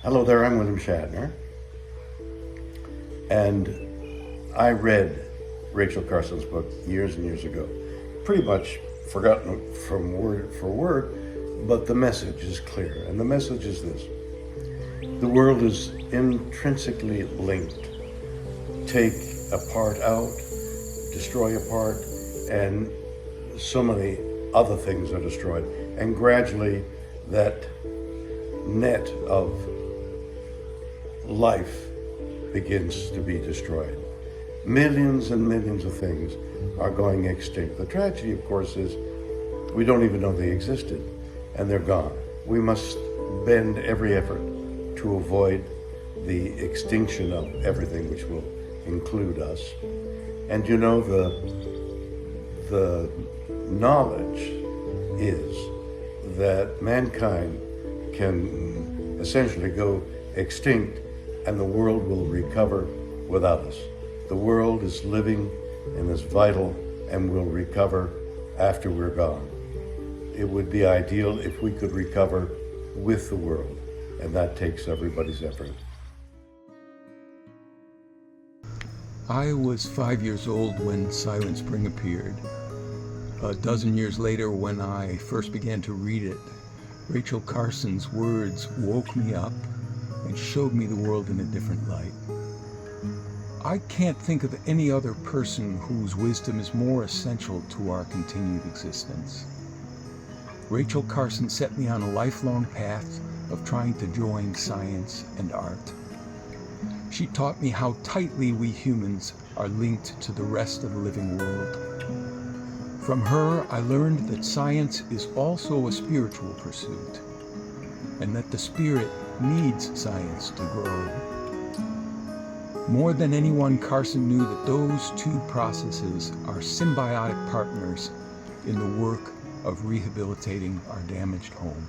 Hello there, I'm William Shatner, and I read Rachel Carson's book years and years ago. Pretty much forgotten it from word for word, but the message is clear, and the message is this. The world is intrinsically linked. Take a part out, destroy a part, and so many other things are destroyed. And gradually that net of life begins to be destroyed. Millions and millions of things are going extinct. The tragedy, of course, is we don't even know they existed, and they're gone. We must bend every effort to avoid the extinction of everything, which will include us. And you know, the knowledge is that mankind can essentially go extinct and the world will recover without us. The world is living and is vital and will recover after we're gone. It would be ideal if we could recover with the world, and that takes everybody's effort. I was 5 years old when Silent Spring appeared. A dozen years later, when I first began to read it, Rachel Carson's words woke me up and showed me the world in a different light. I can't think of any other person whose wisdom is more essential to our continued existence. Rachel Carson set me on a lifelong path of trying to join science and art. She taught me how tightly we humans are linked to the rest of the living world. From her, I learned that science is also a spiritual pursuit, and that the spirit needs science to grow. More than anyone, Carson knew that those two processes are symbiotic partners in the work of rehabilitating our damaged home.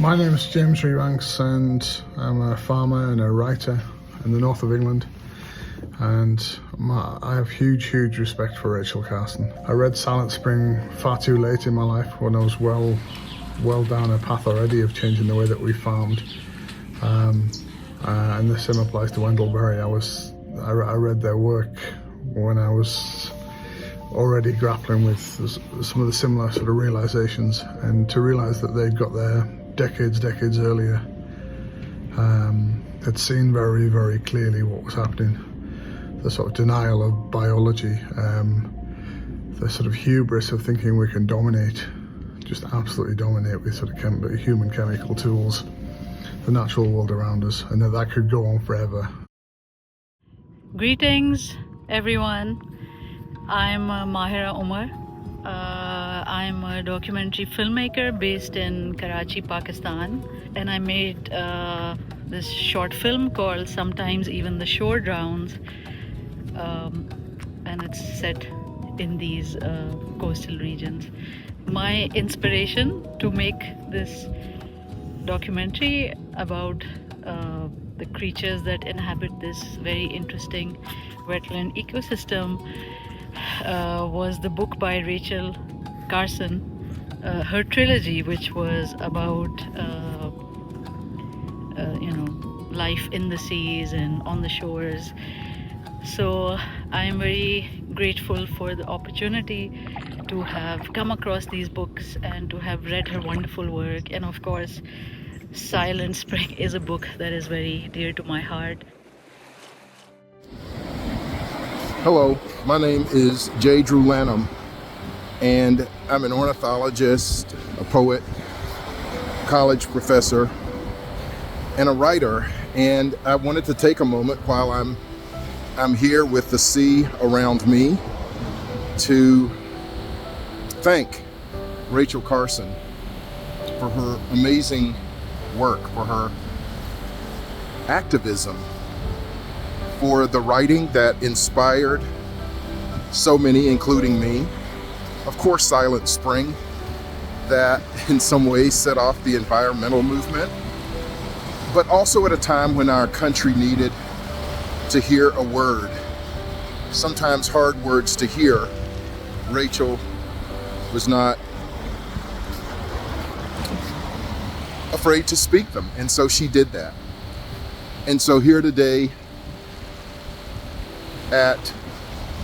My name is James Rebanks, and I'm a farmer and a writer in the north of England. And I have huge respect for Rachel Carson. I read Silent Spring far too late in my life, when I was well down a path already of changing the way that we farmed. And the same applies to Wendell Berry. I read their work when I was already grappling with some of the similar sort of realizations, and to realize that they'd got there decades earlier, had seen very clearly what was happening. The sort of denial of biology, the sort of hubris of thinking we can dominate, just absolutely dominate with sort of human chemical tools, the natural world around us, and that could go on forever. Greetings, everyone. I'm Mahera Omar. I'm a documentary filmmaker based in Karachi, Pakistan, and I made this short film called Sometimes Even the Shore Drowns, and it's set in these coastal regions. My inspiration to make this documentary about the creatures that inhabit this very interesting wetland ecosystem was the book by Rachel Carson, her trilogy, which was about life in the seas and on the shores. So I'm very grateful for the opportunity to have come across these books and to have read her wonderful work. And of course, Silent Spring is a book that is very dear to my heart. Hello, my name is J. Drew Lanham, and I'm an ornithologist, a poet, college professor, and a writer. And I wanted to take a moment while I'm here with the sea around me to thank Rachel Carson for her amazing work, for her activism, for the writing that inspired so many, including me. Of course, Silent Spring, that in some ways set off the environmental movement, but also at a time when our country needed to hear a word, sometimes hard words to hear. Rachel was not afraid to speak them. And so she did that. And so here today at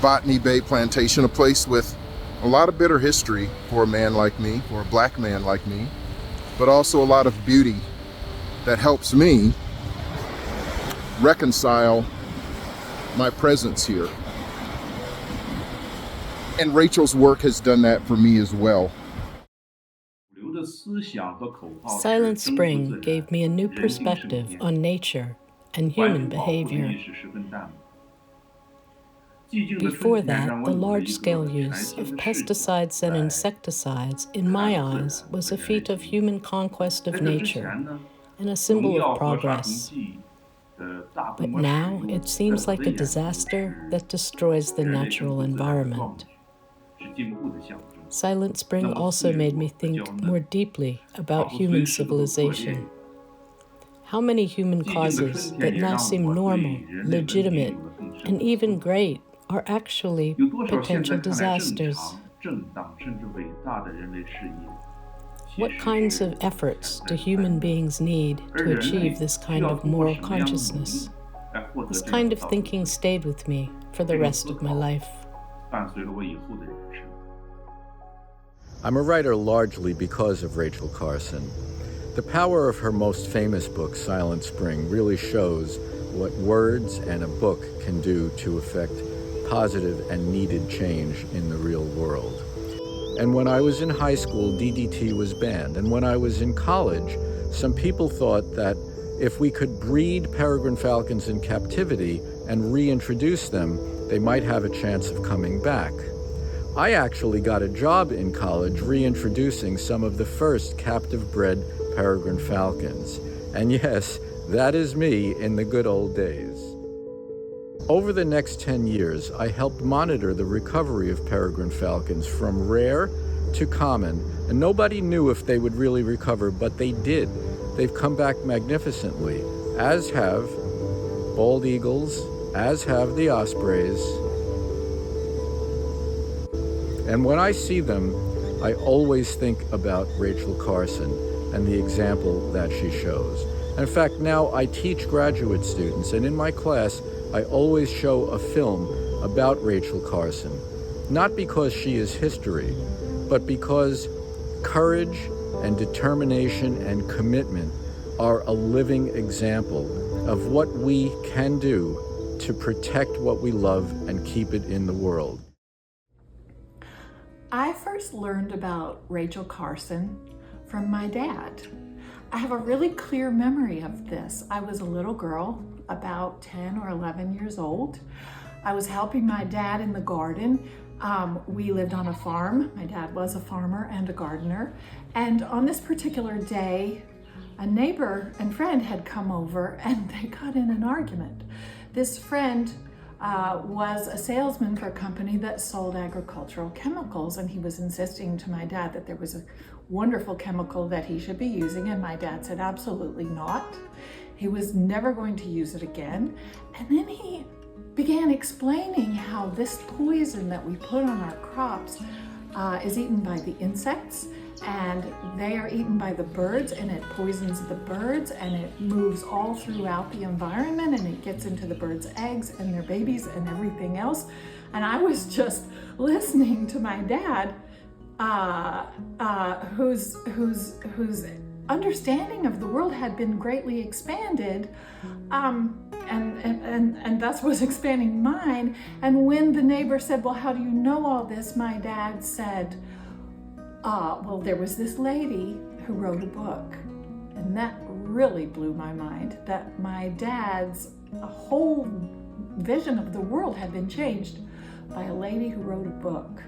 Botany Bay Plantation, a place with a lot of bitter history for a man like me, for a black man like me, but also a lot of beauty that helps me reconcile my presence here. And Rachel's work has done that for me as well. Silent Spring gave me a new perspective on nature and human behavior. Before that, the large-scale use of pesticides and insecticides, in my eyes, was a feat of human conquest of nature and a symbol of progress. But now it seems like a disaster that destroys the natural environment. Silent Spring also made me think more deeply about human civilization. How many human causes that now seem normal, legitimate, and even great are actually potential disasters? What kinds of efforts do human beings need to achieve this kind of moral consciousness? This kind of thinking stayed with me for the rest of my life. I'm a writer largely because of Rachel Carson. The power of her most famous book, Silent Spring, really shows what words and a book can do to affect positive and needed change in the real world. And when I was in high school, DDT was banned. And when I was in college, some people thought that if we could breed peregrine falcons in captivity and reintroduce them, they might have a chance of coming back. I actually got a job in college reintroducing some of the first captive-bred peregrine falcons. And yes, that is me in the good old days. Over the next 10 years, I helped monitor the recovery of peregrine falcons from rare to common, and nobody knew if they would really recover, but they did. They've come back magnificently, as have bald eagles, as have the ospreys. And when I see them, I always think about Rachel Carson and the example that she shows. In fact, now I teach graduate students, and in my class, I always show a film about Rachel Carson, not because she is history, but because courage and determination and commitment are a living example of what we can do to protect what we love and keep it in the world. I first learned about Rachel Carson from my dad. I have a really clear memory of this. I was a little girl, about 10 or 11 years old. I was helping my dad in the garden. We lived on a farm. My dad was a farmer and a gardener. And on this particular day, a neighbor and friend had come over and they got in an argument. This friend was a salesman for a company that sold agricultural chemicals, and he was insisting to my dad that there was a wonderful chemical that he should be using, and my dad said absolutely not. He was never going to use it again. And then he began explaining how this poison that we put on our crops is eaten by the insects, and they are eaten by the birds, and it poisons the birds, and it moves all throughout the environment, and it gets into the birds' eggs and their babies and everything else. And I was just listening to my dad, whose understanding of the world had been greatly expanded, and thus was expanding mine. And when the neighbor said, "Well, how do you know all this?" my dad said, well, there was this lady who wrote a book. And that really blew my mind, that my dad's whole vision of the world had been changed by a lady who wrote a book.